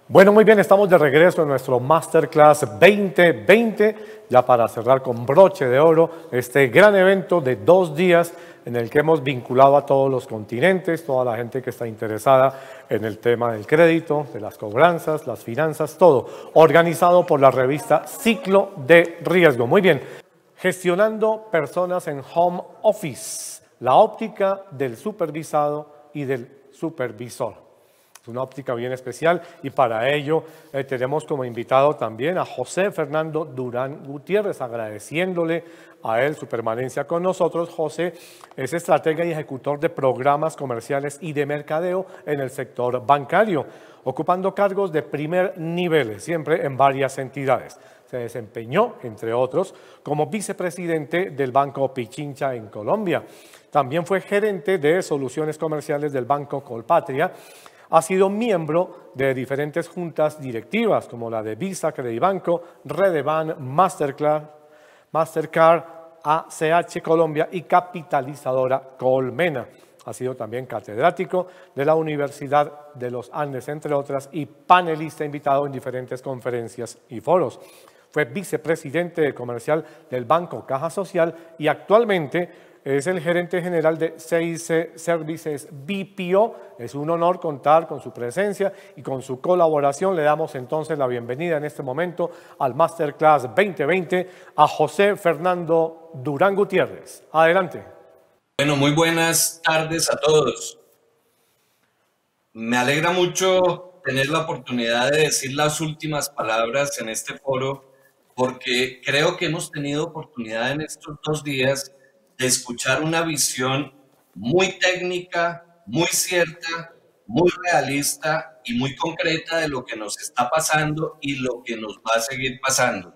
Bueno, muy bien, estamos de regreso en nuestro Masterclass 2020, ya para cerrar con broche de oro este gran evento de 2 días en el que hemos vinculado a todos los continentes, toda la gente que está interesada en el tema del crédito, de las cobranzas, las finanzas, todo, organizado por la revista Ciclo de Riesgo. Muy bien, gestionando personas en home office, la óptica del supervisado y del supervisor. Es una óptica bien especial y para ello tenemos como invitado también a José Fernando Durán Gutiérrez, agradeciéndole a él su permanencia con nosotros. José es estratega y ejecutor de programas comerciales y de mercadeo en el sector bancario, ocupando cargos de primer nivel, siempre en varias entidades. Se desempeñó, entre otros, como vicepresidente del Banco Pichincha en Colombia. También fue gerente de soluciones comerciales del Banco Colpatria. Ha sido miembro de diferentes juntas directivas, como la de Visa, Credibanco, Redeban, Mastercard, ACH Colombia y capitalizadora Colmena. Ha sido también catedrático de la Universidad de los Andes, entre otras, y panelista invitado en diferentes conferencias y foros. Fue vicepresidente comercial del Banco Caja Social y actualmente es el gerente general de CIC Services BPO. Es un honor contar con su presencia y con su colaboración. Le damos entonces la bienvenida en este momento al Masterclass 2020 a José Fernando Durán Gutiérrez. Adelante. Bueno, muy buenas tardes a todos. Me alegra mucho tener la oportunidad de decir las últimas palabras en este foro, porque creo que hemos tenido oportunidad en estos 2 días de escuchar una visión muy técnica, muy cierta, muy realista y muy concreta de lo que nos está pasando y lo que nos va a seguir pasando.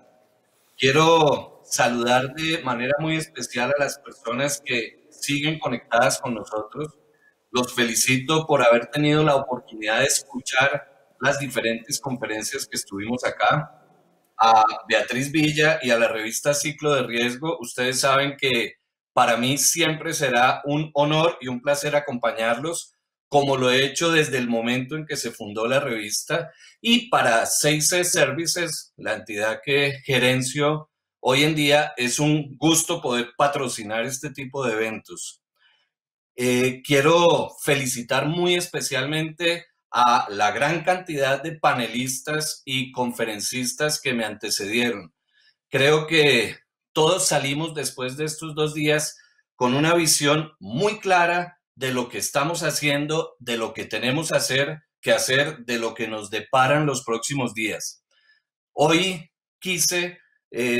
Quiero saludar de manera muy especial a las personas que siguen conectadas con nosotros. Los felicito por haber tenido la oportunidad de escuchar las diferentes conferencias que estuvimos acá. A Beatriz Villa y a la revista Ciclo de Riesgo, ustedes saben que para mí siempre será un honor y un placer acompañarlos, como lo he hecho desde el momento en que se fundó la revista. Y para 6C Services, la entidad que gerencio hoy en día, es un gusto poder patrocinar este tipo de eventos. Quiero felicitar muy especialmente a la gran cantidad de panelistas y conferencistas que me antecedieron. Creo que todos salimos después de estos 2 días con una visión muy clara de lo que estamos haciendo, de lo que tenemos que hacer, de lo que nos deparan los próximos días. Hoy quise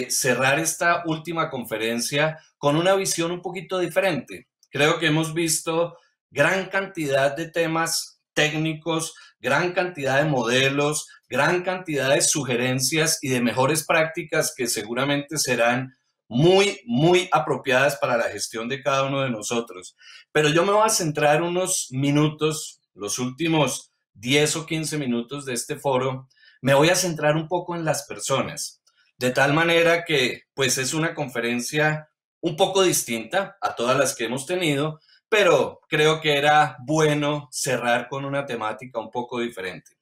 cerrar esta última conferencia con una visión un poquito diferente. Creo que hemos visto gran cantidad de temas técnicos, gran cantidad de modelos, gran cantidad de sugerencias y de mejores prácticas que seguramente serán muy, muy apropiadas para la gestión de cada uno de nosotros. Pero yo me voy a centrar unos minutos, los últimos 10 o 15 minutos de este foro, me voy a centrar un poco en las personas, de tal manera que pues es una conferencia un poco distinta a todas las que hemos tenido, pero creo que era bueno cerrar con una temática un poco diferente.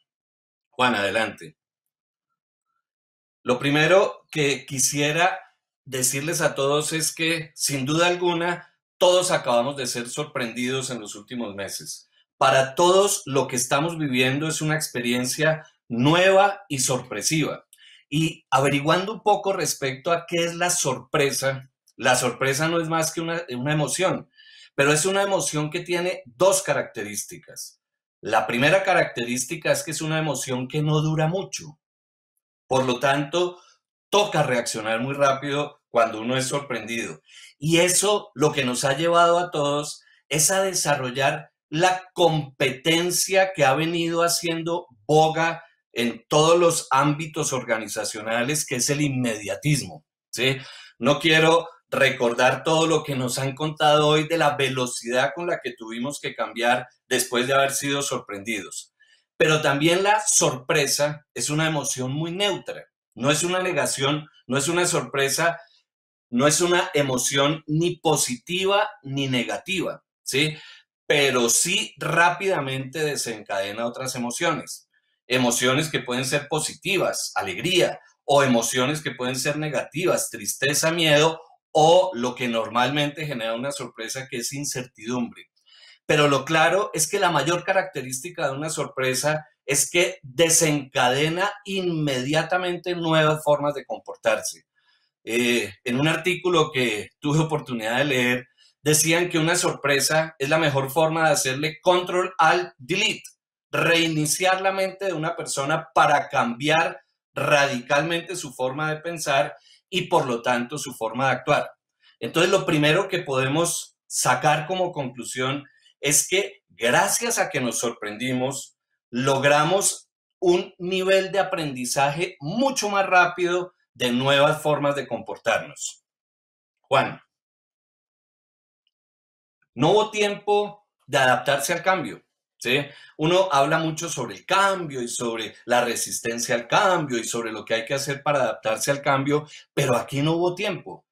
Juan, adelante. Lo primero que quisiera decirles a todos es que, sin duda alguna, todos acabamos de ser sorprendidos en los últimos meses. Para todos, lo que estamos viviendo es una experiencia nueva y sorpresiva. Y averiguando un poco respecto a qué es la sorpresa no es más que una emoción, pero es una emoción que tiene dos características. La primera característica es que es una emoción que no dura mucho. Por lo tanto, toca reaccionar muy rápido cuando uno es sorprendido. Y eso lo que nos ha llevado a todos es a desarrollar la competencia que ha venido haciendo boga en todos los ámbitos organizacionales, que es el inmediatismo, ¿sí? No quiero recordar todo lo que nos han contado hoy de la velocidad con la que tuvimos que cambiar después de haber sido sorprendidos. Pero también la sorpresa es una emoción muy neutra. No es una negación, no es una sorpresa, no es una emoción ni positiva ni negativa, ¿sí? Pero sí rápidamente desencadena otras emociones. emociones que pueden ser positivas, alegría, o emociones que pueden ser negativas, tristeza, miedo, o lo que normalmente genera una sorpresa, que es incertidumbre. Pero lo claro es que la mayor característica de una sorpresa es que desencadena inmediatamente nuevas formas de comportarse. En un artículo que tuve oportunidad de leer, decían que una sorpresa es la mejor forma de hacerle control alt delete, reiniciar la mente de una persona para cambiar radicalmente su forma de pensar y por lo tanto su forma de actuar. Entonces, lo primero que podemos sacar como conclusión es que gracias a que nos sorprendimos, logramos un nivel de aprendizaje mucho más rápido de nuevas formas de comportarnos. Juan, no hubo tiempo de adaptarse al cambio, ¿sí? Uno habla mucho sobre el cambio y sobre la resistencia al cambio y sobre lo que hay que hacer para adaptarse al cambio, pero aquí no hubo tiempo.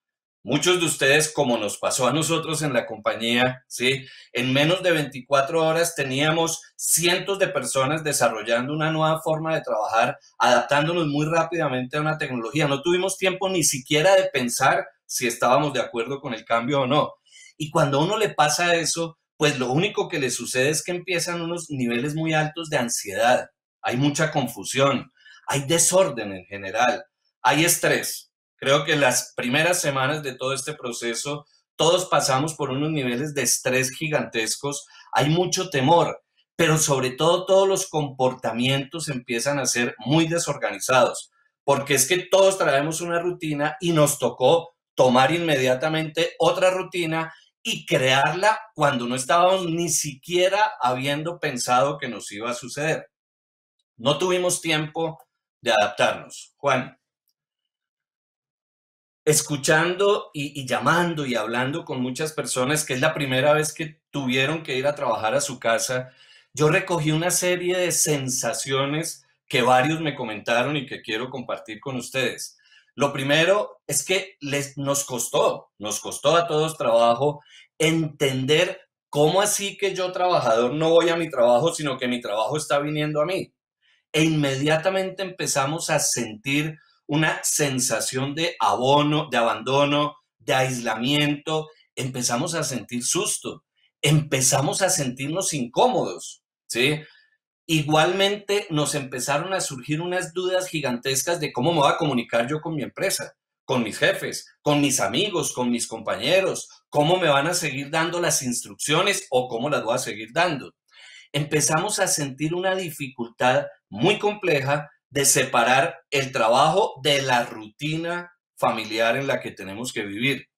Muchos de ustedes, como nos pasó a nosotros en la compañía, ¿sí? En menos de 24 horas teníamos cientos de personas desarrollando una nueva forma de trabajar, adaptándonos muy rápidamente a una tecnología. No tuvimos tiempo ni siquiera de pensar si estábamos de acuerdo con el cambio o no. Y cuando a uno le pasa eso, pues lo único que le sucede es que empiezan unos niveles muy altos de ansiedad. Hay mucha confusión, hay desorden en general, hay estrés. Creo que las primeras semanas de todo este proceso, todos pasamos por unos niveles de estrés gigantescos, hay mucho temor, pero sobre todo todos los comportamientos empiezan a ser muy desorganizados, porque es que todos traemos una rutina y nos tocó tomar inmediatamente otra rutina y crearla cuando no estábamos ni siquiera habiendo pensado que nos iba a suceder. No tuvimos tiempo de adaptarnos. Juan, escuchando y llamando y hablando con muchas personas que es la primera vez que tuvieron que ir a trabajar a su casa, yo recogí una serie de sensaciones que varios me comentaron y que quiero compartir con ustedes. Lo primero es que nos costó a todos trabajo entender cómo así que yo trabajador no voy a mi trabajo, sino que mi trabajo está viniendo a mí. E inmediatamente empezamos a sentir una sensación de abono, de abandono, de aislamiento, empezamos a sentir susto, empezamos a sentirnos incómodos, ¿sí? Igualmente nos empezaron a surgir unas dudas gigantescas de cómo me voy a comunicar yo con mi empresa, con mis jefes, con mis amigos, con mis compañeros, cómo me van a seguir dando las instrucciones o cómo las voy a seguir dando. Empezamos a sentir una dificultad muy compleja de separar el trabajo de la rutina familiar en la que tenemos que vivir.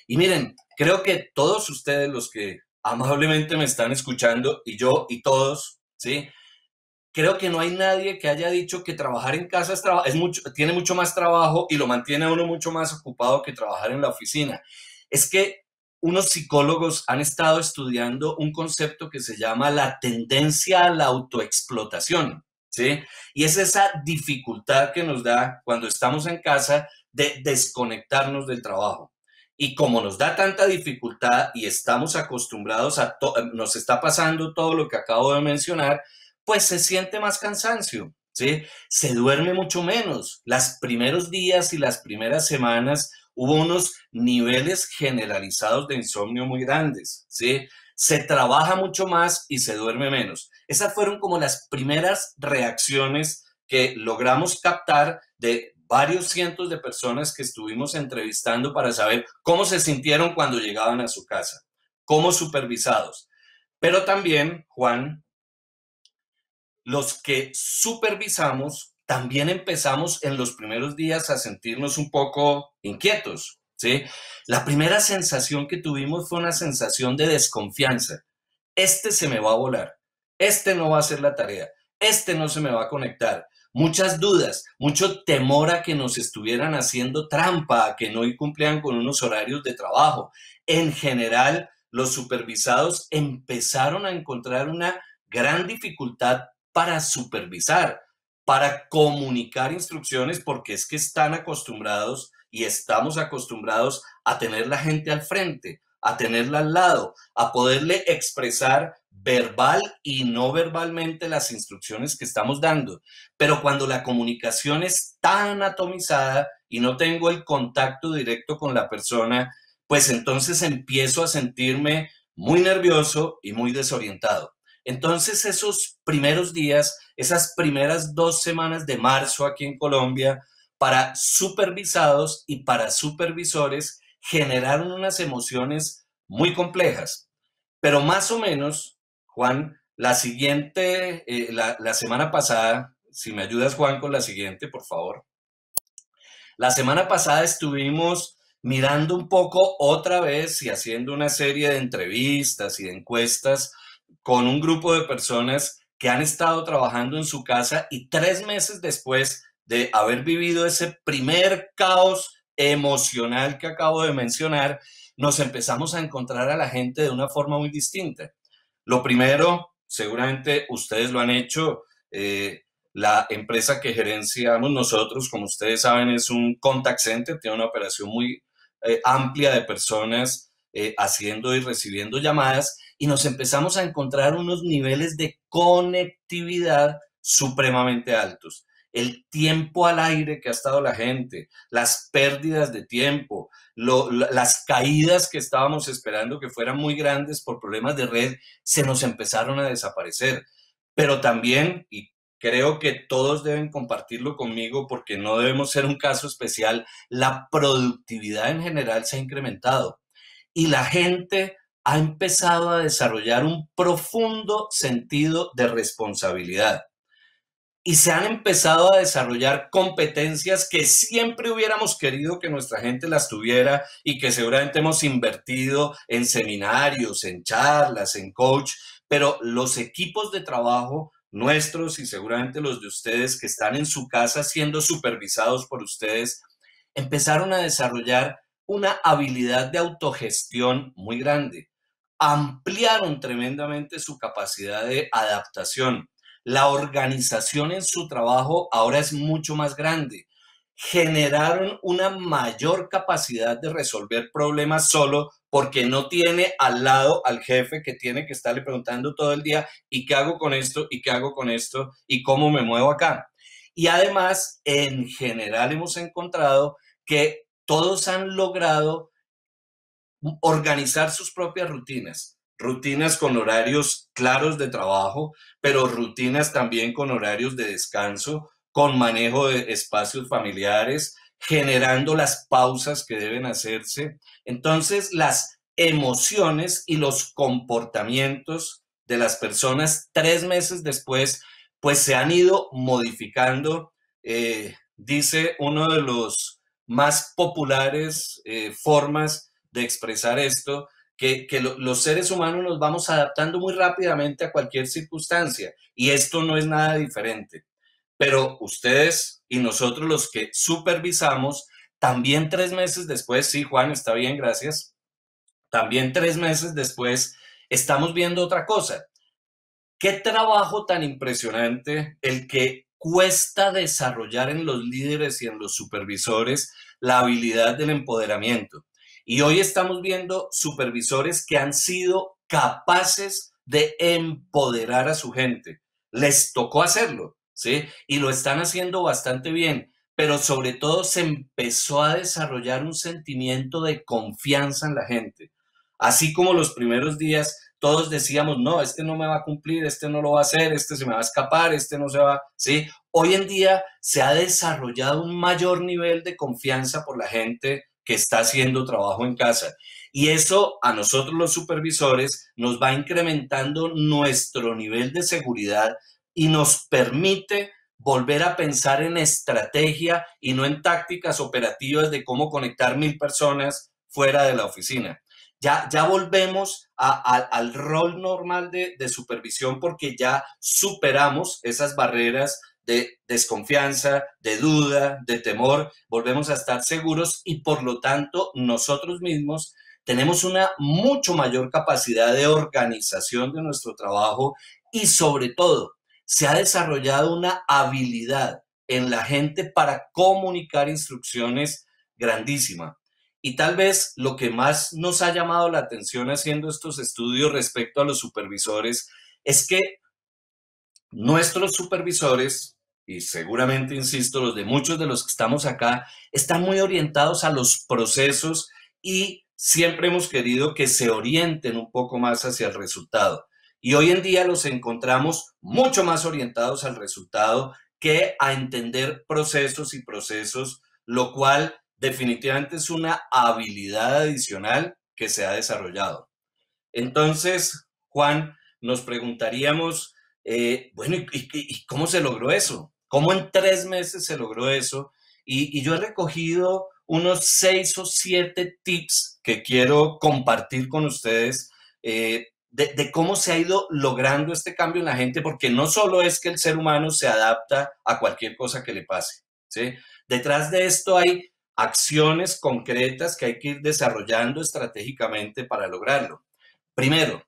Y miren, creo que todos ustedes, los que amablemente me están escuchando, y yo y todos, ¿sí? Creo que no hay nadie que haya dicho que trabajar en casa tiene mucho más trabajo y lo mantiene a uno mucho más ocupado que trabajar en la oficina. Es que unos psicólogos han estado estudiando un concepto que se llama la tendencia a la autoexplotación, ¿sí? Y es esa dificultad que nos da cuando estamos en casa de desconectarnos del trabajo. Y como nos da tanta dificultad y estamos acostumbrados nos está pasando todo lo que acabo de mencionar, pues se siente más cansancio, ¿sí? Se duerme mucho menos. Los primeros días y las primeras semanas hubo unos niveles generalizados de insomnio muy grandes, ¿sí? Se trabaja mucho más y se duerme menos. Esas fueron como las primeras reacciones que logramos captar de varios cientos de personas que estuvimos entrevistando para saber cómo se sintieron cuando llegaban a su casa, cómo supervisados. Pero también, Juan, los que supervisamos también empezamos en los primeros días a sentirnos un poco inquietos, ¿sí? La primera sensación que tuvimos fue una sensación de desconfianza. Este se me va a volar, este no va a hacer la tarea, este no se me va a conectar. Muchas dudas, mucho temor a que nos estuvieran haciendo trampa, a que no cumplían con unos horarios de trabajo. En general, los supervisados empezaron a encontrar una gran dificultad para supervisar, para comunicar instrucciones, porque es que están acostumbrados y estamos acostumbrados a tener la gente al frente, a tenerla al lado, a poderle expresar verbal y no verbalmente las instrucciones que estamos dando. Pero cuando la comunicación es tan atomizada y no tengo el contacto directo con la persona, pues entonces empiezo a sentirme muy nervioso y muy desorientado. Entonces esos primeros días, esas primeras 2 semanas de marzo aquí en Colombia, para supervisados y para supervisores, generaron unas emociones muy complejas. Pero más o menos, Juan, la semana pasada, si me ayudas, Juan, con la siguiente, por favor. La semana pasada estuvimos mirando un poco otra vez y haciendo una serie de entrevistas y de encuestas con un grupo de personas que han estado trabajando en su casa y 3 meses después de haber vivido ese primer caos emocional que acabo de mencionar, nos empezamos a encontrar a la gente de una forma muy distinta. Lo primero, seguramente ustedes lo han hecho, la empresa que gerenciamos nosotros, como ustedes saben, es un contact center, tiene una operación muy amplia de personas haciendo y recibiendo llamadas y nos empezamos a encontrar unos niveles de conectividad supremamente altos. El tiempo al aire que ha estado la gente, las pérdidas de tiempo, las caídas que estábamos esperando que fueran muy grandes por problemas de red, se nos empezaron a desaparecer. Pero también, y creo que todos deben compartirlo conmigo porque no debemos ser un caso especial, la productividad en general se ha incrementado y la gente ha empezado a desarrollar un profundo sentido de responsabilidad y se han empezado a desarrollar competencias que siempre hubiéramos querido que nuestra gente las tuviera y que seguramente hemos invertido en seminarios, en charlas, en coach, pero los equipos de trabajo nuestros y seguramente los de ustedes que están en su casa siendo supervisados por ustedes, empezaron a desarrollar una habilidad de autogestión muy grande. Ampliaron tremendamente su capacidad de adaptación. La organización en su trabajo ahora es mucho más grande. Generaron una mayor capacidad de resolver problemas solo porque no tiene al lado al jefe que tiene que estarle preguntando todo el día ¿y qué hago con esto? ¿Y qué hago con esto? ¿Y cómo me muevo acá? Y además, en general hemos encontrado que todos han logrado organizar sus propias rutinas, rutinas con horarios claros de trabajo, pero rutinas también con horarios de descanso, con manejo de espacios familiares, generando las pausas que deben hacerse. Entonces, las emociones y los comportamientos de las personas 3 meses después, pues se han ido modificando. Dice uno de los más populares formas de expresar esto, que los seres humanos nos vamos adaptando muy rápidamente a cualquier circunstancia y esto no es nada diferente. Pero ustedes y nosotros los que supervisamos, también 3 meses después, sí, Juan, está bien, gracias, también 3 meses después estamos viendo otra cosa. Qué trabajo tan impresionante el que cuesta desarrollar en los líderes y en los supervisores la habilidad del empoderamiento. Y hoy estamos viendo supervisores que han sido capaces de empoderar a su gente. Les tocó hacerlo, ¿sí? Y lo están haciendo bastante bien, pero sobre todo se empezó a desarrollar un sentimiento de confianza en la gente. Así como los primeros días todos decíamos, no, este no me va a cumplir, este no lo va a hacer, este se me va a escapar, este no se va, ¿sí? Hoy en día se ha desarrollado un mayor nivel de confianza por la gente que está haciendo trabajo en casa. Y eso a nosotros los supervisores nos va incrementando nuestro nivel de seguridad y nos permite volver a pensar en estrategia y no en tácticas operativas de cómo conectar 1000 personas fuera de la oficina. Ya volvemos al rol normal de supervisión porque ya superamos esas barreras de desconfianza, de duda, de temor, volvemos a estar seguros y por lo tanto nosotros mismos tenemos una mucho mayor capacidad de organización de nuestro trabajo y sobre todo se ha desarrollado una habilidad en la gente para comunicar instrucciones grandísima. Y tal vez lo que más nos ha llamado la atención haciendo estos estudios respecto a los supervisores es que nuestros supervisores, y seguramente, insisto, los de muchos de los que estamos acá, están muy orientados a los procesos y siempre hemos querido que se orienten un poco más hacia el resultado. Y hoy en día los encontramos mucho más orientados al resultado que a entender procesos y procesos, lo cual definitivamente es una habilidad adicional que se ha desarrollado. Entonces, Juan, nos preguntaríamos, bueno, ¿y cómo se logró eso? ¿Cómo en 3 meses se logró eso? Y yo he recogido unos 6 o 7 tips que quiero compartir con ustedes de cómo se ha ido logrando este cambio en la gente, porque no solo es que el ser humano se adapta a cualquier cosa que le pase, ¿sí? Detrás de esto hay acciones concretas que hay que ir desarrollando estratégicamente para lograrlo. Primero,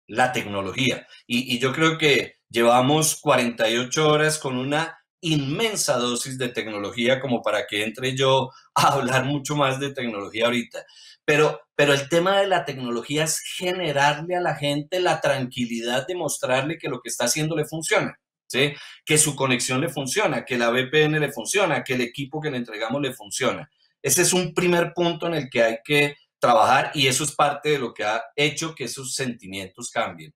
la tecnología. Y yo creo que llevamos 48 horas con una inmensa dosis de tecnología como para que entre yo a hablar mucho más de tecnología ahorita. Pero el tema de la tecnología es generarle a la gente la tranquilidad de mostrarle que lo que está haciendo le funciona, ¿sí? Que su conexión le funciona, que la VPN le funciona, que el equipo que le entregamos le funciona. Ese es un primer punto en el que hay que trabajar y eso es parte de lo que ha hecho que esos sentimientos cambien.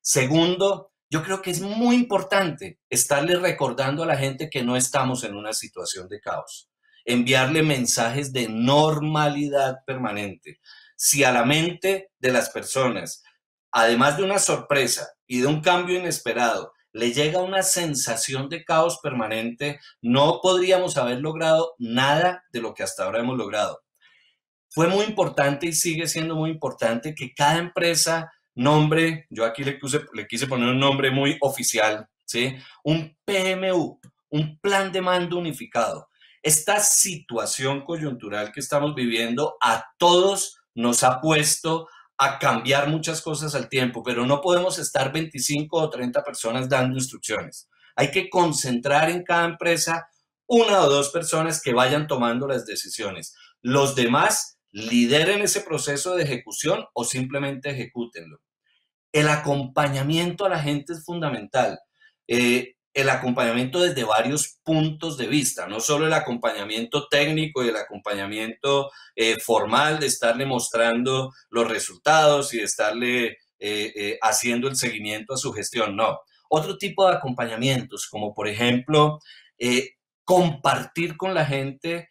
Segundo, yo creo que es muy importante estarle recordando a la gente que no estamos en una situación de caos. Enviarle mensajes de normalidad permanente. Si a la mente de las personas, además de una sorpresa y de un cambio inesperado, le llega una sensación de caos permanente, no podríamos haber logrado nada de lo que hasta ahora hemos logrado. Fue muy importante y sigue siendo muy importante que cada empresa nombre, yo aquí le quise poner un nombre muy oficial, ¿sí? Un PMU, un plan de mando unificado. Esta situación coyuntural que estamos viviendo a todos nos ha puesto a cambiar muchas cosas al tiempo, pero no podemos estar 25 o 30 personas dando instrucciones. Hay que concentrar en cada empresa 1 o 2 personas que vayan tomando las decisiones. Los demás lideren ese proceso de ejecución o simplemente ejecútenlo. El acompañamiento a la gente es fundamental. El acompañamiento desde varios puntos de vista, no solo el acompañamiento técnico y el acompañamiento formal de estarle mostrando los resultados y de estarle haciendo el seguimiento a su gestión, no. Otro tipo de acompañamientos, como por ejemplo, compartir con la gente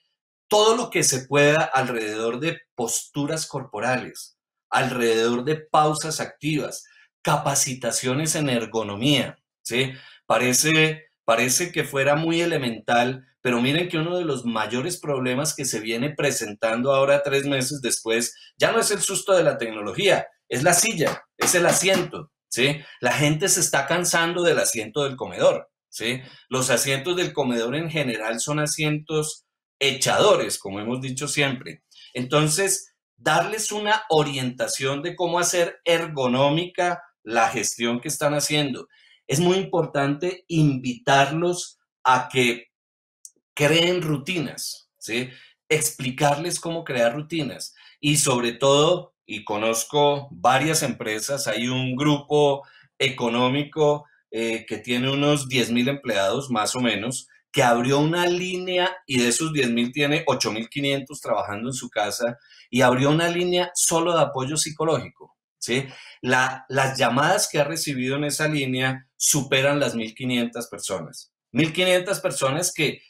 todo lo que se pueda alrededor de posturas corporales, alrededor de pausas activas, capacitaciones en ergonomía, ¿sí? Parece que fuera muy elemental, pero miren que uno de los mayores problemas que se viene presentando ahora 3 meses después ya no es el susto de la tecnología, es la silla, es el asiento, ¿sí? La gente se está cansando del asiento del comedor, ¿sí? Los asientos del comedor en general son asientos echadores, como hemos dicho siempre. Entonces, darles una orientación de cómo hacer ergonómica la gestión que están haciendo. Es muy importante invitarlos a que creen rutinas, ¿sí? Explicarles cómo crear rutinas y sobre todo, y conozco varias empresas, hay un grupo económico que tiene unos 10,000 empleados más o menos, que abrió una línea y de esos 10,000 tiene 8,500 trabajando en su casa y abrió una línea solo de apoyo psicológico, ¿sí? Las llamadas que ha recibido en esa línea superan las 1,500 personas. 1,500 personas que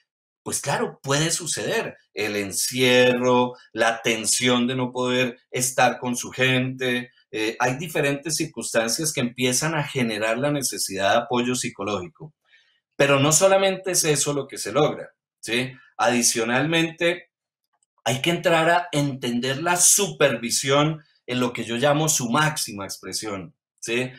pues claro, puede suceder el encierro, la tensión de no poder estar con su gente. Hay diferentes circunstancias que empiezan a generar la necesidad de apoyo psicológico. Pero no solamente es eso lo que se logra, ¿sí? Adicionalmente, hay que entrar a entender la supervisión en lo que yo llamo su máxima expresión, ¿sí?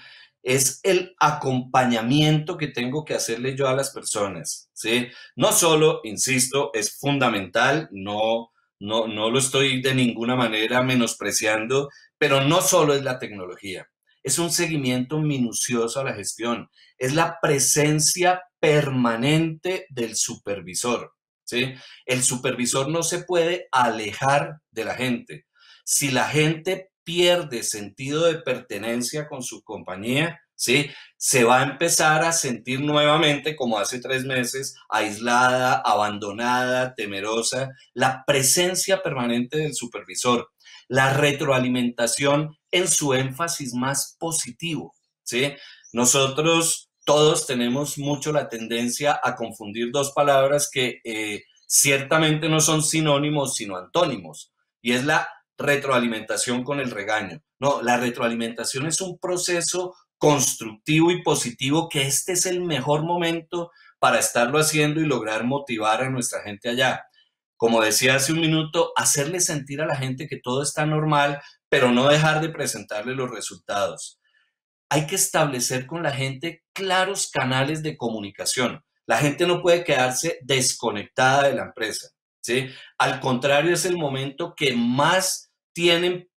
Es el acompañamiento que tengo que hacerle yo a las personas, ¿sí? No solo, insisto, es fundamental, no lo estoy de ninguna manera menospreciando, pero no solo es la tecnología, es un seguimiento minucioso a la gestión, es la presencia permanente del supervisor, ¿sí? El supervisor no se puede alejar de la gente. Si la gente pierde sentido de pertenencia con su compañía, ¿sí? Se va a empezar a sentir nuevamente, como hace 3 meses, aislada, abandonada, temerosa. La presencia permanente del supervisor, la retroalimentación en su énfasis más positivo, ¿sí? Nosotros todos tenemos mucho la tendencia a confundir dos palabras que ciertamente no son sinónimos, sino antónimos, y es la retroalimentación con el regaño. No, la retroalimentación es un proceso constructivo y positivo, que este es el mejor momento para estarlo haciendo y lograr motivar a nuestra gente allá. Como decía hace un minuto, hacerle sentir a la gente que todo está normal, pero no dejar de presentarle los resultados. Hay que establecer con la gente claros canales de comunicación. La gente no puede quedarse desconectada de la empresa, ¿sí? Al contrario, es el momento que más tienen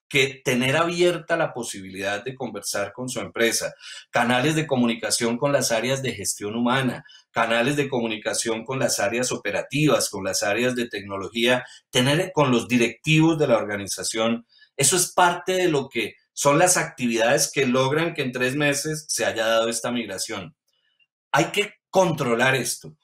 que tener abierta la posibilidad de conversar con su empresa, canales de comunicación con las áreas de gestión humana, canales de comunicación con las áreas operativas, con las áreas de tecnología, tener con los directivos de la organización. Eso es parte de lo que son las actividades que logran que en 3 meses se haya dado esta migración. Hay que controlar esto.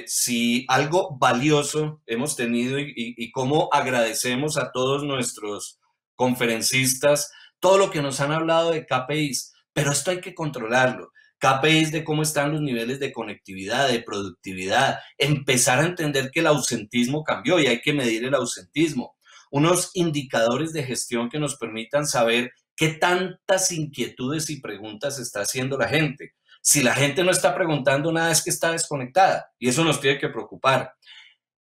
Si algo valioso hemos tenido y cómo agradecemos a todos nuestros conferencistas, todo lo que nos han hablado de KPIs, pero esto hay que controlarlo. KPIs de cómo están los niveles de conectividad, de productividad, empezar a entender que el ausentismo cambió y hay que medir el ausentismo. Unos indicadores de gestión que nos permitan saber qué tantas inquietudes y preguntas está haciendo la gente. Si la gente no está preguntando nada, es que está desconectada y eso nos tiene que preocupar.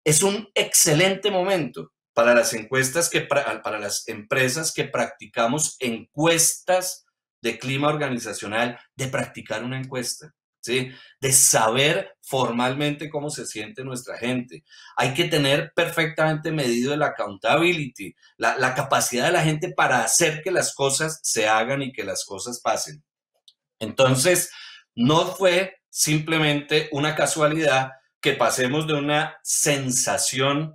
Es un excelente momento para las encuestas para las empresas que practicamos encuestas de clima organizacional, de practicar una encuesta, ¿sí? De saber formalmente cómo se siente nuestra gente. Hay que tener perfectamente medido el accountability, la capacidad de la gente para hacer que las cosas se hagan y que las cosas pasen. Entonces, no fue simplemente una casualidad que pasemos de una sensación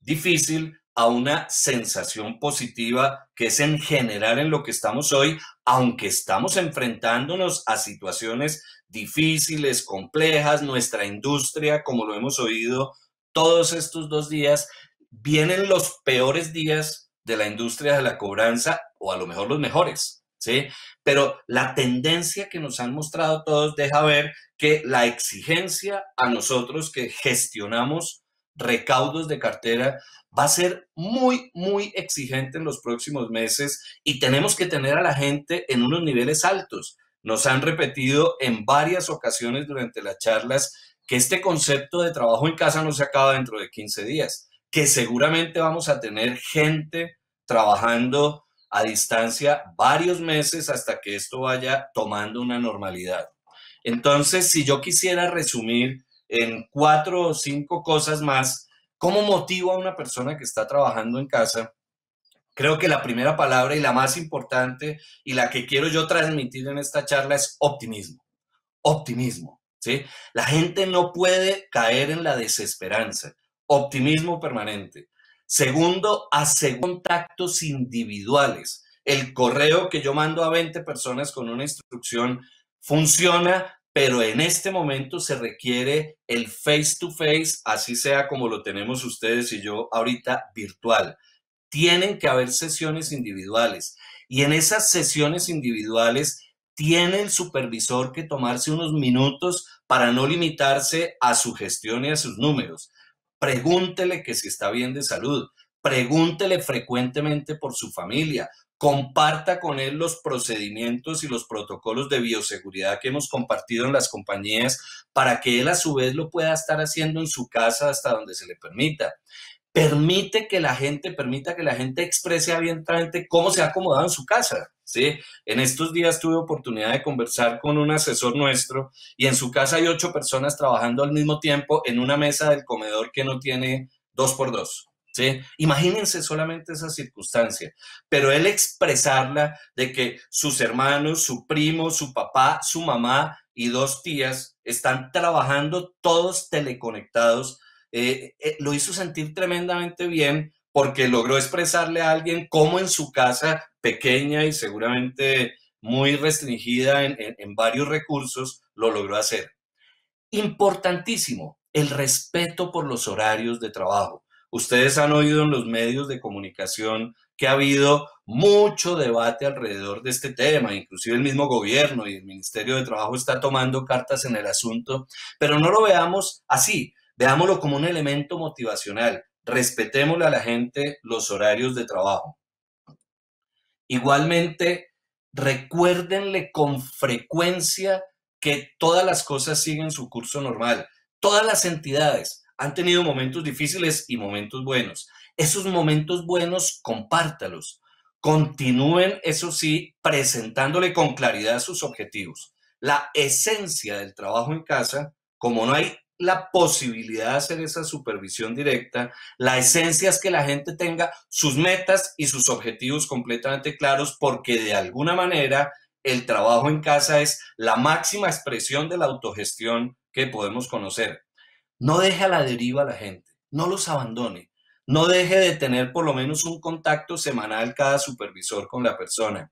difícil a una sensación positiva, que es en general en lo que estamos hoy, aunque estamos enfrentándonos a situaciones difíciles, complejas. Nuestra industria, como lo hemos oído todos estos 2 días, vienen los peores días de la industria de la cobranza, o a lo mejor los mejores, ¿sí? Pero la tendencia que nos han mostrado todos deja ver que la exigencia a nosotros que gestionamos recaudos de cartera va a ser muy, muy exigente en los próximos meses, y tenemos que tener a la gente en unos niveles altos. Nos han repetido en varias ocasiones durante las charlas que este concepto de trabajo en casa no se acaba dentro de 15 días, que seguramente vamos a tener gente trabajando a distancia varios meses hasta que esto vaya tomando una normalidad. Entonces, si yo quisiera resumir en 4 o 5 cosas más, ¿cómo motivo a una persona que está trabajando en casa? Creo que la primera palabra y la más importante y la que quiero yo transmitir en esta charla es optimismo. Optimismo, ¿sí? La gente no puede caer en la desesperanza. Optimismo permanente. Segundo, hacer contactos individuales. El correo que yo mando a 20 personas con una instrucción funciona, pero en este momento se requiere el face to face, así sea como lo tenemos ustedes y yo ahorita, virtual. Tienen que haber sesiones individuales, y en esas sesiones individuales tiene el supervisor que tomarse unos minutos para no limitarse a su gestión y a sus números. Pregúntele que si está bien de salud, pregúntele frecuentemente por su familia, comparta con él los procedimientos y los protocolos de bioseguridad que hemos compartido en las compañías, para que él a su vez lo pueda estar haciendo en su casa hasta donde se le permita. Permita que la gente exprese abiertamente cómo se ha acomodado en su casa, ¿sí? En estos días tuve oportunidad de conversar con un asesor nuestro, y en su casa hay 8 personas trabajando al mismo tiempo en una mesa del comedor que no tiene 2x2, ¿sí? Imagínense solamente esa circunstancia, pero él expresarla de que sus hermanos, su primo, su papá, su mamá y 2 tías están trabajando todos teleconectados, lo hizo sentir tremendamente bien porque logró expresarle a alguien cómo en su casa pequeña y seguramente muy restringida en varios recursos, lo logró hacer. Importantísimo, el respeto por los horarios de trabajo. Ustedes han oído en los medios de comunicación que ha habido mucho debate alrededor de este tema, inclusive el mismo gobierno y el Ministerio de Trabajo está tomando cartas en el asunto, pero no lo veamos así, veámoslo como un elemento motivacional. Respetémosle a la gente los horarios de trabajo. Igualmente, recuérdenle con frecuencia que todas las cosas siguen su curso normal. Todas las entidades han tenido momentos difíciles y momentos buenos. Esos momentos buenos, compártalos. Continúen, eso sí, presentándole con claridad sus objetivos. La esencia del trabajo en casa, como no hay la posibilidad de hacer esa supervisión directa, la esencia es que la gente tenga sus metas y sus objetivos completamente claros porque de alguna manera el trabajo en casa es la máxima expresión de la autogestión que podemos conocer. No deje a la deriva a la gente, no los abandone, no deje de tener por lo menos un contacto semanal cada supervisor con la persona.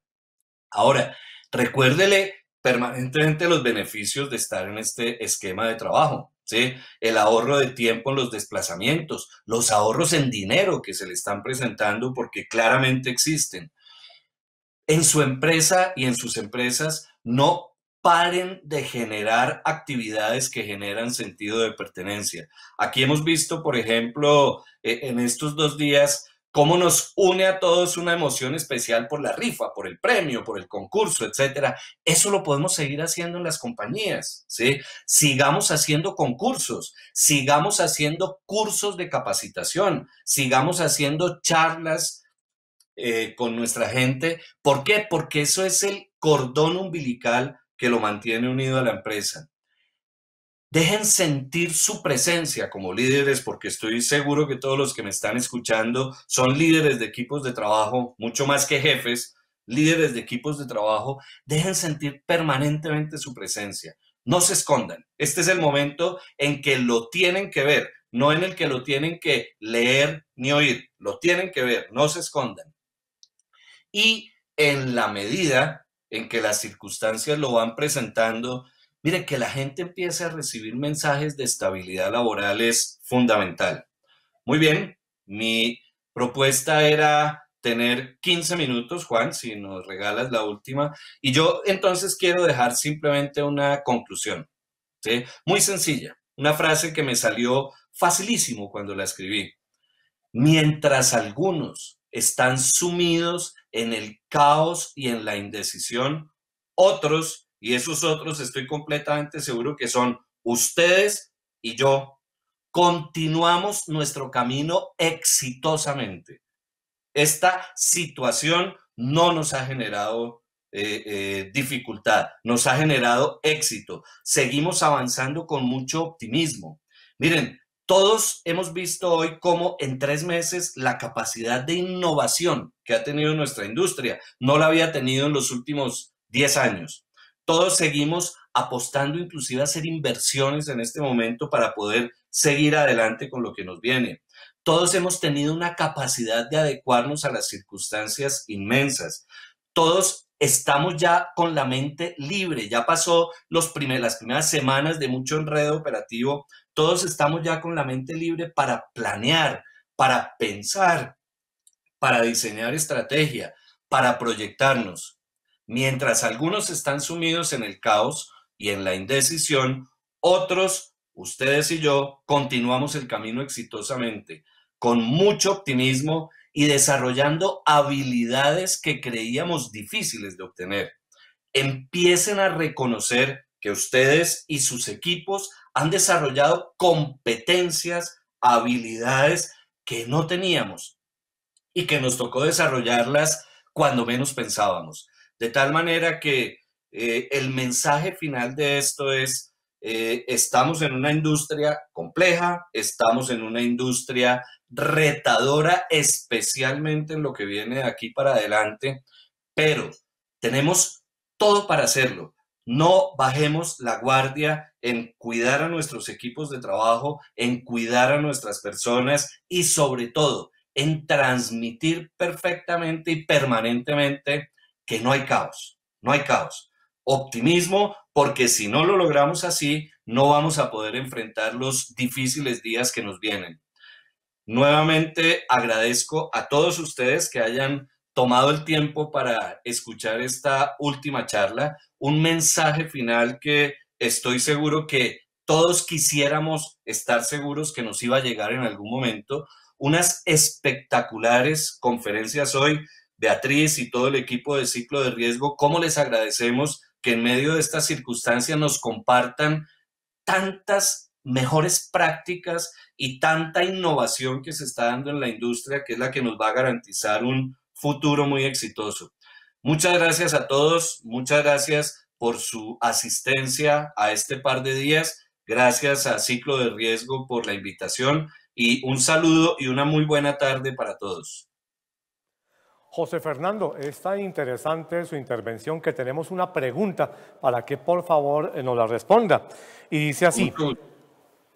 Ahora, recuérdele permanentemente los beneficios de estar en este esquema de trabajo, ¿sí? El ahorro de tiempo en los desplazamientos, los ahorros en dinero que se le están presentando porque claramente existen. En su empresa y en sus empresas no paren de generar actividades que generan sentido de pertenencia. Aquí hemos visto, por ejemplo, en estos 2 días, cómo nos une a todos una emoción especial por la rifa, por el premio, por el concurso, etcétera. Eso lo podemos seguir haciendo en las compañías, ¿sí? Sigamos haciendo concursos, sigamos haciendo cursos de capacitación, sigamos haciendo charlas con nuestra gente. ¿Por qué? Porque eso es el cordón umbilical que lo mantiene unido a la empresa. Dejen sentir su presencia como líderes, porque estoy seguro que todos los que me están escuchando son líderes de equipos de trabajo, mucho más que jefes, líderes de equipos de trabajo. Dejen sentir permanentemente su presencia. No se escondan. Este es el momento en que lo tienen que ver, no en el que lo tienen que leer ni oír. Lo tienen que ver, no se escondan. Y en la medida en que las circunstancias lo van presentando, mire, que la gente empiece a recibir mensajes de estabilidad laboral es fundamental. Muy bien, mi propuesta era tener 15 minutos, Juan, si nos regalas la última. Y yo entonces quiero dejar simplemente una conclusión, ¿sí? Muy sencilla, una frase que me salió facilísimo cuando la escribí. Mientras algunos están sumidos en el caos y en la indecisión, otros, y esos otros estoy completamente seguro que son ustedes y yo, continuamos nuestro camino exitosamente. Esta situación no nos ha generado dificultad, nos ha generado éxito. Seguimos avanzando con mucho optimismo. Miren, todos hemos visto hoy cómo en 3 meses la capacidad de innovación que ha tenido nuestra industria no la había tenido en los últimos 10 años. Todos seguimos apostando inclusive a hacer inversiones en este momento para poder seguir adelante con lo que nos viene. Todos hemos tenido una capacidad de adecuarnos a las circunstancias inmensas. Todos estamos ya con la mente libre. Ya pasó las primeras semanas de mucho enredo operativo. Todos estamos ya con la mente libre para planear, para pensar, para diseñar estrategia, para proyectarnos. Mientras algunos están sumidos en el caos y en la indecisión, otros, ustedes y yo, continuamos el camino exitosamente, con mucho optimismo y desarrollando habilidades que creíamos difíciles de obtener. Empiecen a reconocer que ustedes y sus equipos han desarrollado competencias, habilidades que no teníamos y que nos tocó desarrollarlas cuando menos pensábamos. De tal manera que el mensaje final de esto es, estamos en una industria compleja, estamos en una industria retadora, especialmente en lo que viene de aquí para adelante, pero tenemos todo para hacerlo. No bajemos la guardia en cuidar a nuestros equipos de trabajo, en cuidar a nuestras personas y sobre todo en transmitir perfectamente y permanentemente que no hay caos, no hay caos. Optimismo, porque si no lo logramos así, no vamos a poder enfrentar los difíciles días que nos vienen. Nuevamente agradezco a todos ustedes que hayan tomado el tiempo para escuchar esta última charla, un mensaje final que estoy seguro que todos quisiéramos estar seguros que nos iba a llegar en algún momento. Unas espectaculares conferencias hoy, Beatriz y todo el equipo de Ciclo de Riesgo. ¿Cómo les agradecemos que en medio de estas circunstancias nos compartan tantas mejores prácticas y tanta innovación que se está dando en la industria, que es la que nos va a garantizar un futuro muy exitoso? Muchas gracias a todos, muchas gracias por su asistencia a este par de días, gracias a Ciclo de Riesgo por la invitación y un saludo y una muy buena tarde para todos. José Fernando, es tan interesante su intervención que tenemos una pregunta para que por favor nos la responda. Y dice así,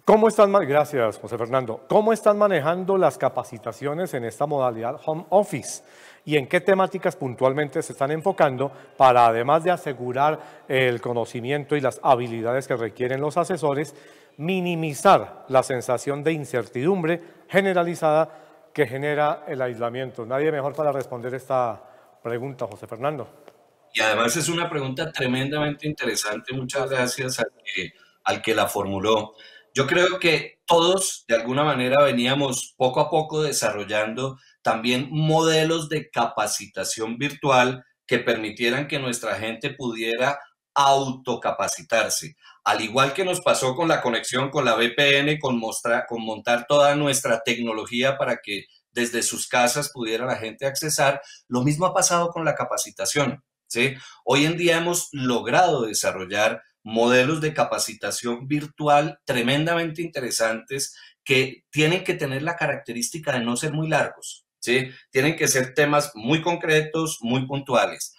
¿cómo están, gracias José Fernando, cómo están manejando las capacitaciones en esta modalidad home office? ¿Y en qué temáticas puntualmente se están enfocando para, además de asegurar el conocimiento y las habilidades que requieren los asesores, minimizar la sensación de incertidumbre generalizada que genera el aislamiento? Nadie mejor para responder esta pregunta, José Fernando. Y además es una pregunta tremendamente interesante. Muchas gracias al que la formuló. Yo creo que todos, de alguna manera, veníamos poco a poco desarrollando también modelos de capacitación virtual que permitieran que nuestra gente pudiera autocapacitarse. Al igual que nos pasó con la conexión con la VPN, con montar toda nuestra tecnología para que desde sus casas pudiera la gente accesar, lo mismo ha pasado con la capacitación, ¿sí? Hoy en día hemos logrado desarrollar modelos de capacitación virtual tremendamente interesantes que tienen que tener la característica de no ser muy largos, ¿sí? Tienen que ser temas muy concretos, muy puntuales.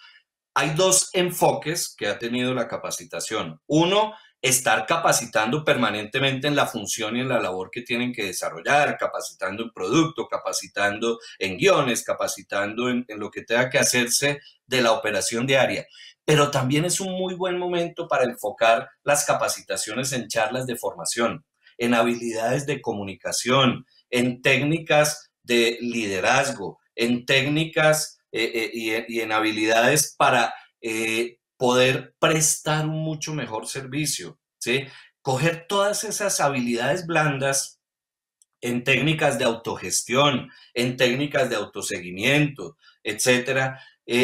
Hay dos enfoques que ha tenido la capacitación. Uno, estar capacitando permanentemente en la función y en la labor que tienen que desarrollar, capacitando en producto, capacitando en guiones, capacitando en lo que tenga que hacerse de la operación diaria. Pero también es un muy buen momento para enfocar las capacitaciones en charlas de formación, en habilidades de comunicación, en técnicas de liderazgo, en técnicas y en habilidades para poder prestar un mucho mejor servicio, ¿sí? Coger todas esas habilidades blandas en técnicas de autogestión, en técnicas de autoseguimiento, etcétera.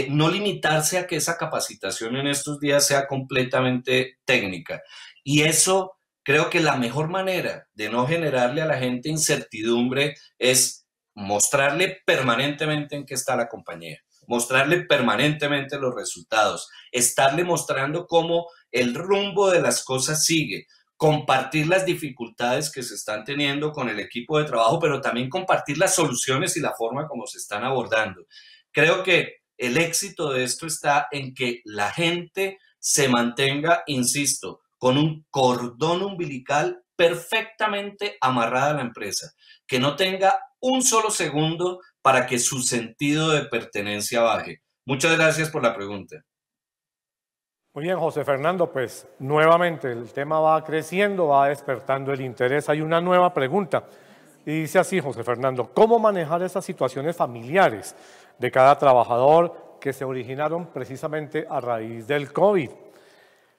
No limitarse a que esa capacitación en estos días sea completamente técnica. Y eso, creo que la mejor manera de no generarle a la gente incertidumbre es mostrarle permanentemente en qué está la compañía, mostrarle permanentemente los resultados, estarle mostrando cómo el rumbo de las cosas sigue, compartir las dificultades que se están teniendo con el equipo de trabajo, pero también compartir las soluciones y la forma como se están abordando. Creo que el éxito de esto está en que la gente se mantenga, insisto, con un cordón umbilical perfectamente amarrada a la empresa, que no tenga un solo segundo para que su sentido de pertenencia baje. Muchas gracias por la pregunta. Muy bien, José Fernando, pues nuevamente el tema va creciendo, va despertando el interés. Hay una nueva pregunta y dice así, José Fernando, ¿cómo manejar esas situaciones familiares de cada trabajador que se originaron precisamente a raíz del COVID?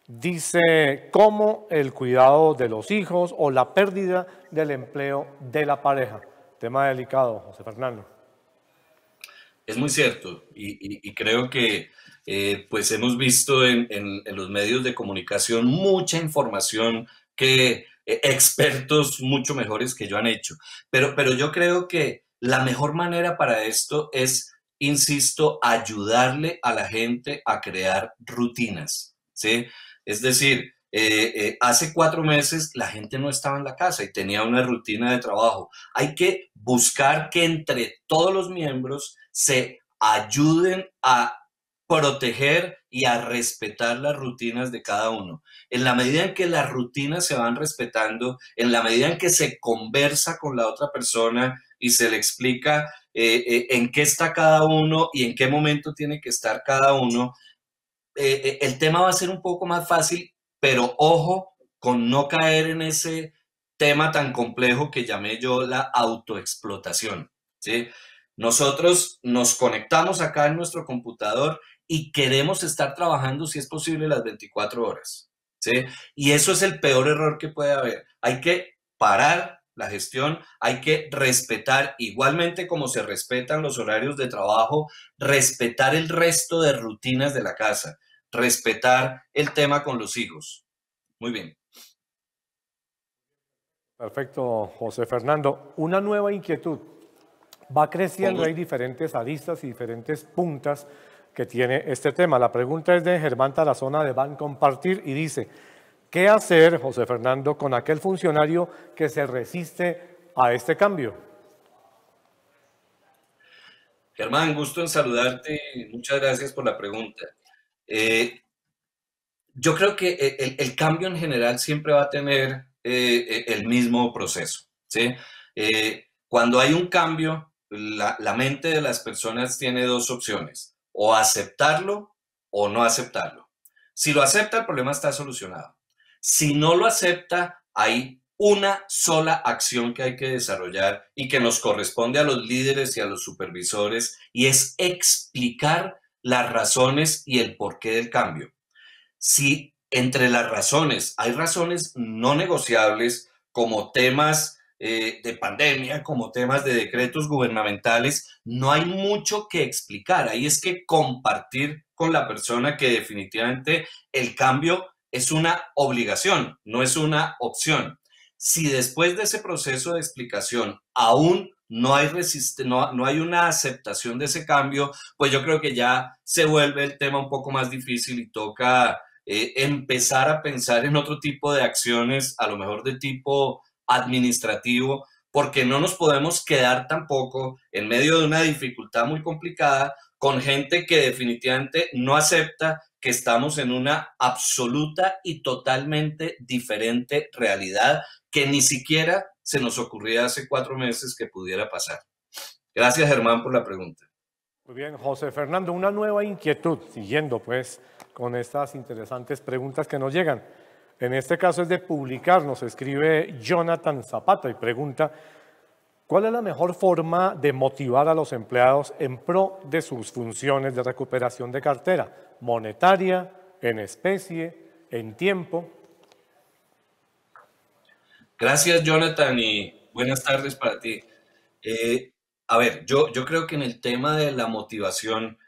Dice, ¿cómo el cuidado de los hijos o la pérdida del empleo de la pareja? Tema delicado, José Fernando. Es muy cierto y creo que pues hemos visto en los medios de comunicación mucha información que expertos mucho mejores que yo han hecho. Pero yo creo que la mejor manera para esto es, insisto, ayudarle a la gente a crear rutinas, ¿sí? Es decir, hace 4 meses la gente no estaba en la casa y tenía una rutina de trabajo. Hay que buscar que entre todos los miembros se ayuden a proteger y a respetar las rutinas de cada uno. En la medida en que las rutinas se van respetando, en la medida en que se conversa con la otra persona y se le explica en qué está cada uno y en qué momento tiene que estar cada uno, el tema va a ser un poco más fácil, pero ojo con no caer en ese tema tan complejo que llamé yo la autoexplotación, ¿sí? Nosotros nos conectamos acá en nuestro computador y queremos estar trabajando, si es posible, las 24 horas, ¿sí? Y eso es el peor error que puede haber. Hay que parar la gestión, hay que respetar, igualmente como se respetan los horarios de trabajo, respetar el resto de rutinas de la casa, respetar el tema con los hijos. Muy bien. Perfecto, José Fernando. Una nueva inquietud. Va creciendo, hay diferentes aristas y diferentes puntas que tiene este tema. La pregunta es de Germán Tarazona de Ban Compartir y dice, ¿qué hacer, José Fernando, con aquel funcionario que se resiste a este cambio? Germán, gusto en saludarte y muchas gracias por la pregunta. Yo creo que el cambio en general siempre va a tener el mismo proceso, ¿sí? Cuando hay un cambio, la mente de las personas tiene dos opciones, o aceptarlo o no aceptarlo. Si lo acepta, el problema está solucionado. Si no lo acepta, hay una sola acción que hay que desarrollar y que nos corresponde a los líderes y a los supervisores, y es explicar las razones y el porqué del cambio. Si entre las razones hay razones no negociables como temas de pandemia, como temas de decretos gubernamentales, no hay mucho que explicar. Ahí es que compartir con la persona que definitivamente el cambio es una obligación, no es una opción. Si después de ese proceso de explicación aún no hay, no hay una aceptación de ese cambio, pues yo creo que ya se vuelve el tema un poco más difícil y toca empezar a pensar en otro tipo de acciones, a lo mejor de tipo administrativo, porque no nos podemos quedar tampoco en medio de una dificultad muy complicada con gente que definitivamente no acepta que estamos en una absoluta y totalmente diferente realidad que ni siquiera se nos ocurría hace 4 meses que pudiera pasar. Gracias, Germán, por la pregunta. Muy bien, José Fernando, una nueva inquietud, siguiendo pues con estas interesantes preguntas que nos llegan. En este caso es de publicar, nos escribe Jonathan Zapata y pregunta, ¿cuál es la mejor forma de motivar a los empleados en pro de sus funciones de recuperación de cartera? Monetaria, en especie, en tiempo. Gracias, Jonathan, y buenas tardes para ti. A ver, yo creo que en el tema de la motivación,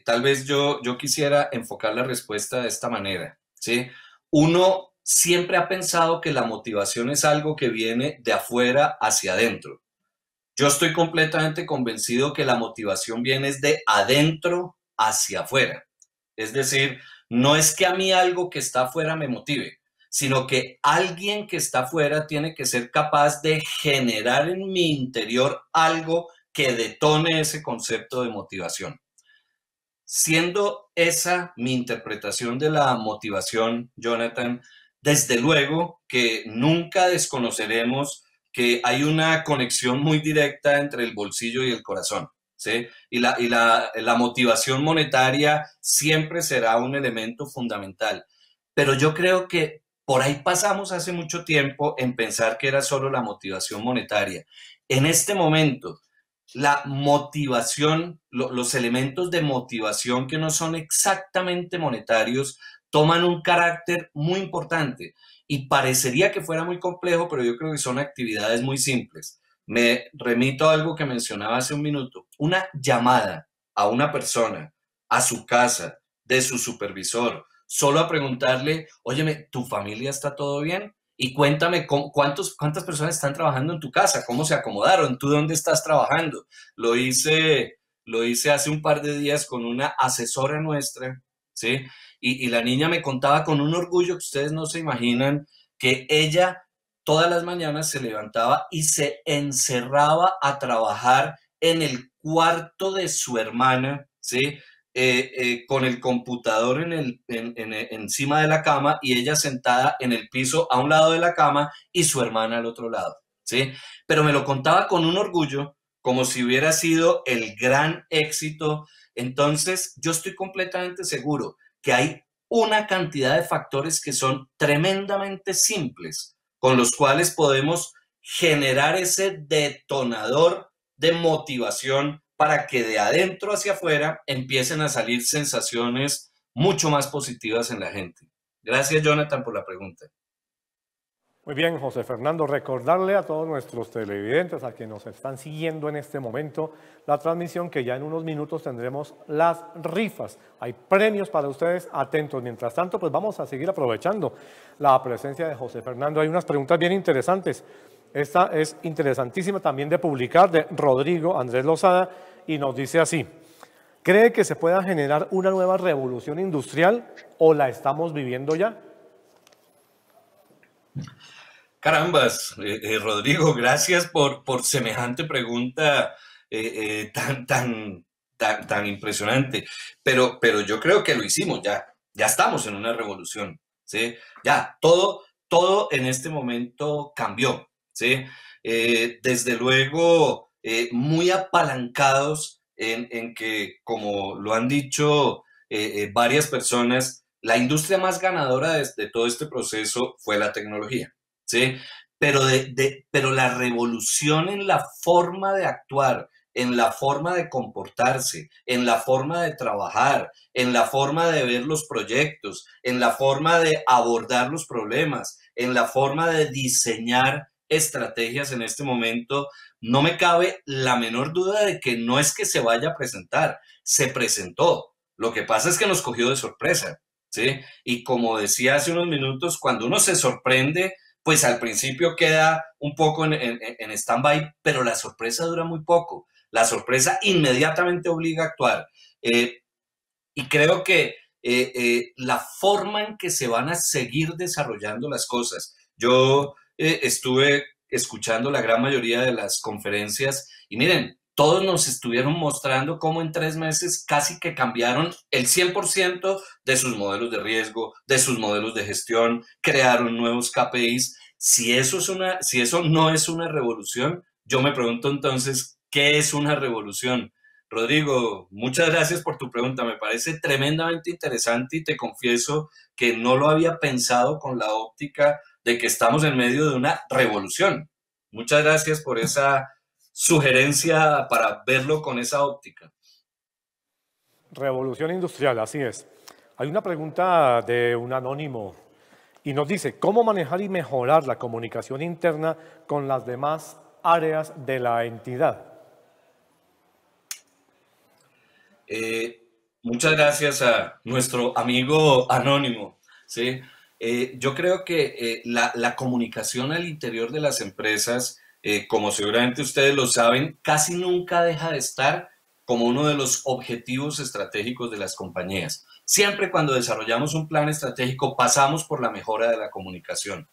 tal vez yo quisiera enfocar la respuesta de esta manera, ¿sí? Uno siempre ha pensado que la motivación es algo que viene de afuera hacia adentro. Yo estoy completamente convencido que la motivación viene de adentro hacia afuera. Es decir, no es que a mí algo que está afuera me motive, sino que alguien que está afuera tiene que ser capaz de generar en mi interior algo que detone ese concepto de motivación. Siendo esa mi interpretación de la motivación, Jonathan, desde luego que nunca desconoceremos que hay una conexión muy directa entre el bolsillo y el corazón, ¿sí? Y la motivación monetaria siempre será un elemento fundamental. Pero yo creo que por ahí pasamos hace mucho tiempo en pensar que era solo la motivación monetaria. En este momento, la motivación, los elementos de motivación que no son exactamente monetarios, toman un carácter muy importante y parecería que fuera muy complejo, pero yo creo que son actividades muy simples. Me remito a algo que mencionaba hace un minuto, una llamada a una persona, a su casa, de su supervisor, solo a preguntarle, óyeme, ¿tu familia está todo bien? Y cuéntame cuántas personas están trabajando en tu casa, cómo se acomodaron, tú dónde estás trabajando. Lo hice hace un par de días con una asesora nuestra, ¿sí? Y la niña me contaba con un orgullo que ustedes no se imaginan que ella todas las mañanas se levantaba y se encerraba a trabajar en el cuarto de su hermana, ¿sí? con el computador encima de la cama y ella sentada en el piso a un lado de la cama y su hermana al otro lado, ¿sí? Pero me lo contaba con un orgullo, como si hubiera sido el gran éxito. Entonces, yo estoy completamente seguro que hay una cantidad de factores que son tremendamente simples, con los cuales podemos generar ese detonador de motivación para que de adentro hacia afuera empiecen a salir sensaciones mucho más positivas en la gente. Gracias, Jonathan, por la pregunta. Muy bien, José Fernando, recordarle a todos nuestros televidentes, a quienes nos están siguiendo en este momento, la transmisión que ya en unos minutos tendremos las rifas. Hay premios para ustedes, atentos. Mientras tanto, pues vamos a seguir aprovechando la presencia de José Fernando. Hay unas preguntas bien interesantes. Esta es interesantísima también de publicar, de Rodrigo Andrés Lozada, y nos dice así: ¿cree que se pueda generar una nueva revolución industrial o la estamos viviendo ya? Carambas, Rodrigo, gracias por semejante pregunta tan impresionante. Pero yo creo que lo hicimos ya. Ya estamos en una revolución, ¿sí? Ya, todo en este momento cambió, ¿sí? Desde luego, muy apalancados en que, como lo han dicho varias personas, la industria más ganadora de todo este proceso fue la tecnología. ¿Sí? Pero la revolución en la forma de actuar, en la forma de comportarse, en la forma de trabajar, en la forma de ver los proyectos, en la forma de abordar los problemas, en la forma de diseñar estrategias en este momento, no me cabe la menor duda de que no es que se vaya a presentar, se presentó. Lo que pasa es que nos cogió de sorpresa, ¿sí? Y como decía hace unos minutos, cuando uno se sorprende, pues al principio queda un poco en stand-by, pero la sorpresa dura muy poco. La sorpresa inmediatamente obliga a actuar. Y creo que la forma en que se van a seguir desarrollando las cosas. Yo estuve escuchando la gran mayoría de las conferencias y miren, todos nos estuvieron mostrando cómo en 3 meses casi que cambiaron el 100% de sus modelos de riesgo, de sus modelos de gestión, crearon nuevos KPIs. Si eso no es una revolución, yo me pregunto entonces, ¿qué es una revolución? Rodrigo, muchas gracias por tu pregunta. Me parece tremendamente interesante y te confieso que no lo había pensado con la óptica de que estamos en medio de una revolución. Muchas gracias por esa sugerencia para verlo con esa óptica. Revolución industrial, así es. Hay una pregunta de un anónimo y nos dice: ¿cómo manejar y mejorar la comunicación interna con las demás áreas de la entidad? Muchas gracias a nuestro amigo anónimo, ¿sí? Yo creo que la comunicación al interior de las empresas, como seguramente ustedes lo saben, casi nunca deja de estar como uno de los objetivos estratégicos de las compañías. Siempre cuando desarrollamos un plan estratégico pasamos por la mejora de la comunicación,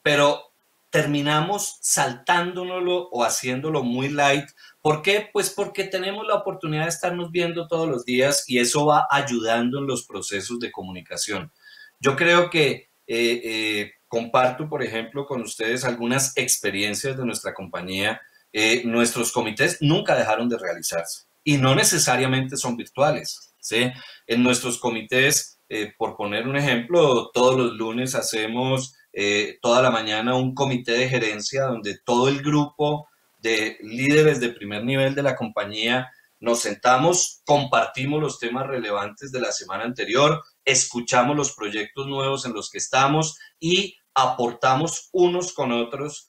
pero terminamos saltándonoslo o haciéndolo muy light. ¿Por qué? Pues porque tenemos la oportunidad de estarnos viendo todos los días y eso va ayudando en los procesos de comunicación. Yo creo que comparto, por ejemplo, con ustedes algunas experiencias de nuestra compañía. Nuestros comités nunca dejaron de realizarse y no necesariamente son virtuales, ¿sí? En nuestros comités, por poner un ejemplo, todos los lunes hacemos toda la mañana un comité de gerencia donde todo el grupo de líderes de primer nivel de la compañía nos sentamos, compartimos los temas relevantes de la semana anterior, escuchamos los proyectos nuevos en los que estamos y aportamos unos con otros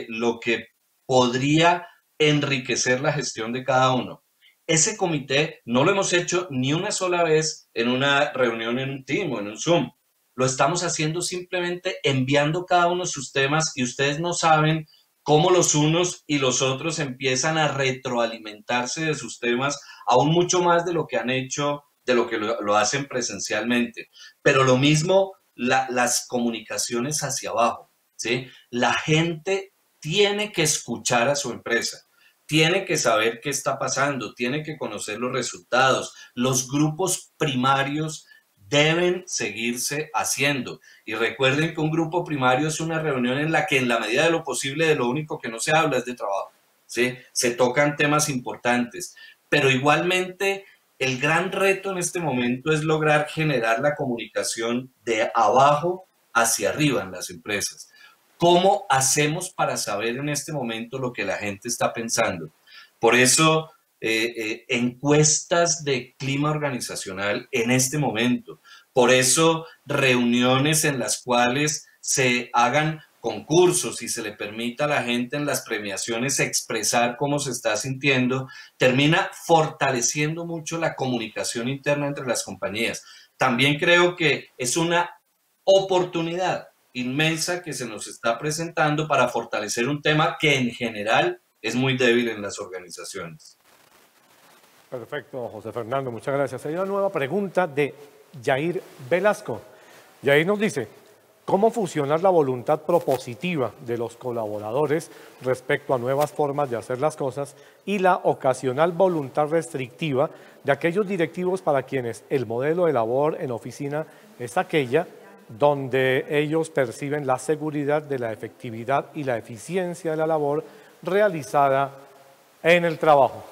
lo que podría enriquecer la gestión de cada uno. Ese comité no lo hemos hecho ni una sola vez en una reunión en un Team o en un Zoom. Lo estamos haciendo simplemente enviando cada uno sus temas y ustedes no saben cómo los unos y los otros empiezan a retroalimentarse de sus temas aún mucho más de lo que han hecho, de lo que lo hacen presencialmente. Pero lo mismo las comunicaciones hacia abajo, ¿sí? La gente tiene que escuchar a su empresa, tiene que saber qué está pasando, tiene que conocer los resultados. Los grupos primarios deben seguirse haciendo. Y recuerden que un grupo primario es una reunión en la que en la medida de lo posible de lo único que no se habla es de trabajo, ¿sí? Se tocan temas importantes, pero igualmente el gran reto en este momento es lograr generar la comunicación de abajo hacia arriba en las empresas. ¿Cómo hacemos para saber en este momento lo que la gente está pensando? Por eso, encuestas de clima organizacional en este momento. Por eso, reuniones en las cuales se hagan concursos y se le permita a la gente en las premiaciones expresar cómo se está sintiendo, termina fortaleciendo mucho la comunicación interna entre las compañías. También creo que es una oportunidad inmensa que se nos está presentando para fortalecer un tema que en general es muy débil en las organizaciones. Perfecto, José Fernando, muchas gracias. Hay una nueva pregunta de Yair Velasco. Yair nos dice, ¿cómo fusionar la voluntad propositiva de los colaboradores respecto a nuevas formas de hacer las cosas y la ocasional voluntad restrictiva de aquellos directivos para quienes el modelo de labor en oficina es aquella donde ellos perciben la seguridad de la efectividad y la eficiencia de la labor realizada en el trabajo?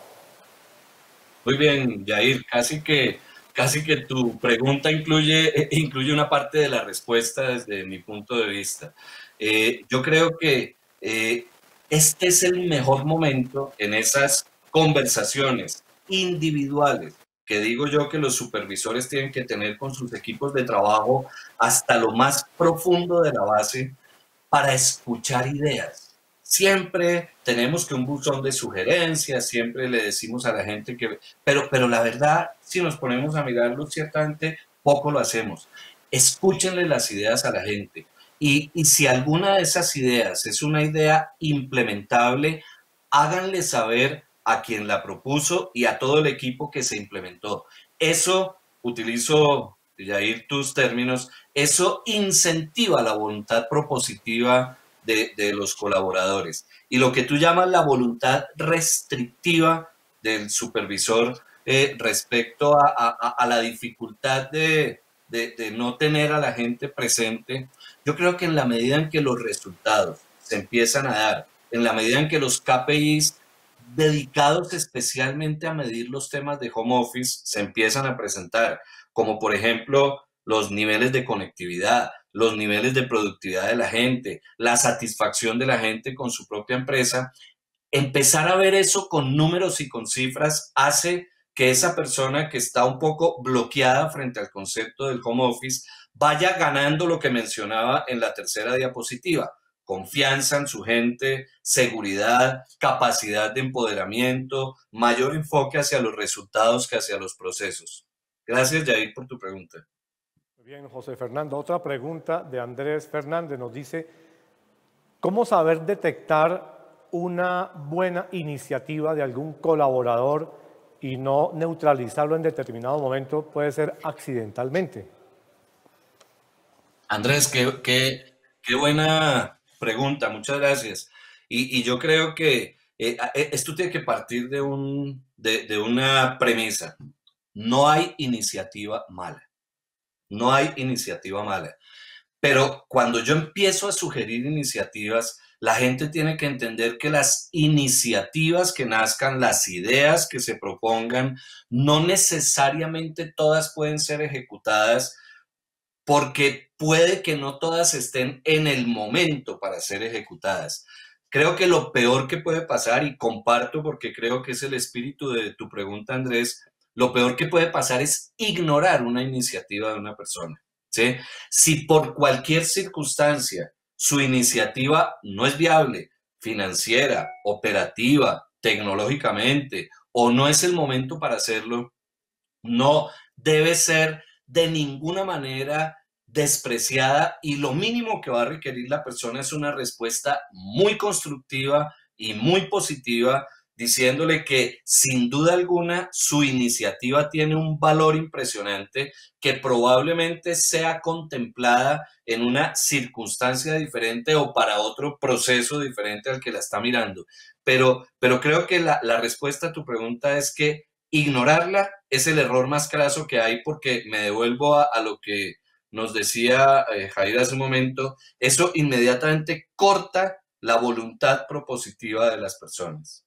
Muy bien, Yair, casi que tu pregunta incluye una parte de la respuesta desde mi punto de vista. Yo creo que este es el mejor momento en esas conversaciones individuales que digo yo que los supervisores tienen que tener con sus equipos de trabajo hasta lo más profundo de la base para escuchar ideas. Siempre tenemos que un buzón de sugerencias, siempre le decimos a la gente que... Pero la verdad, si nos ponemos a mirarlo, ciertamente poco lo hacemos. Escúchenle las ideas a la gente. Y si alguna de esas ideas es una idea implementable, háganle saber a quien la propuso y a todo el equipo que se implementó. Eso, utilizo, Yair, tus términos, eso incentiva la voluntad propositiva de los colaboradores. Y lo que tú llamas la voluntad restrictiva del supervisor respecto a la dificultad de no tener a la gente presente, yo creo que en la medida en que los resultados se empiezan a dar, en la medida en que los KPIs dedicados especialmente a medir los temas de home office se empiezan a presentar, como por ejemplo los niveles de conectividad, los niveles de productividad de la gente, la satisfacción de la gente con su propia empresa. Empezar a ver eso con números y con cifras hace que esa persona que está un poco bloqueada frente al concepto del home office vaya ganando lo que mencionaba en la tercera diapositiva: confianza en su gente, seguridad, capacidad de empoderamiento, mayor enfoque hacia los resultados que hacia los procesos. Gracias, Yair, por tu pregunta. Bien, José Fernando, otra pregunta de Andrés Fernández nos dice, ¿cómo saber detectar una buena iniciativa de algún colaborador y no neutralizarlo en determinado momento? Puede ser accidentalmente. Andrés, qué buena pregunta, muchas gracias. Y yo creo que esto tiene que partir de una premisa. No hay iniciativa mala. No hay iniciativa mala. Pero cuando yo empiezo a sugerir iniciativas, la gente tiene que entender que las iniciativas que nazcan, las ideas que se propongan, no necesariamente todas pueden ser ejecutadas, porque puede que no todas estén en el momento para ser ejecutadas. Creo que lo peor que puede pasar, y comparto porque creo que es el espíritu de tu pregunta, Andrés, lo peor que puede pasar es ignorar una iniciativa de una persona, ¿sí? Si por cualquier circunstancia su iniciativa no es viable, financiera, operativa, tecnológicamente, o no es el momento para hacerlo, no debe ser de ninguna manera despreciada, y lo mínimo que va a requerir la persona es una respuesta muy constructiva y muy positiva, diciéndole que sin duda alguna su iniciativa tiene un valor impresionante, que probablemente sea contemplada en una circunstancia diferente o para otro proceso diferente al que la está mirando, pero creo que la respuesta a tu pregunta es que ignorarla es el error más craso que hay, porque me devuelvo a lo que nos decía Jair hace un momento. Eso inmediatamente corta la voluntad propositiva de las personas.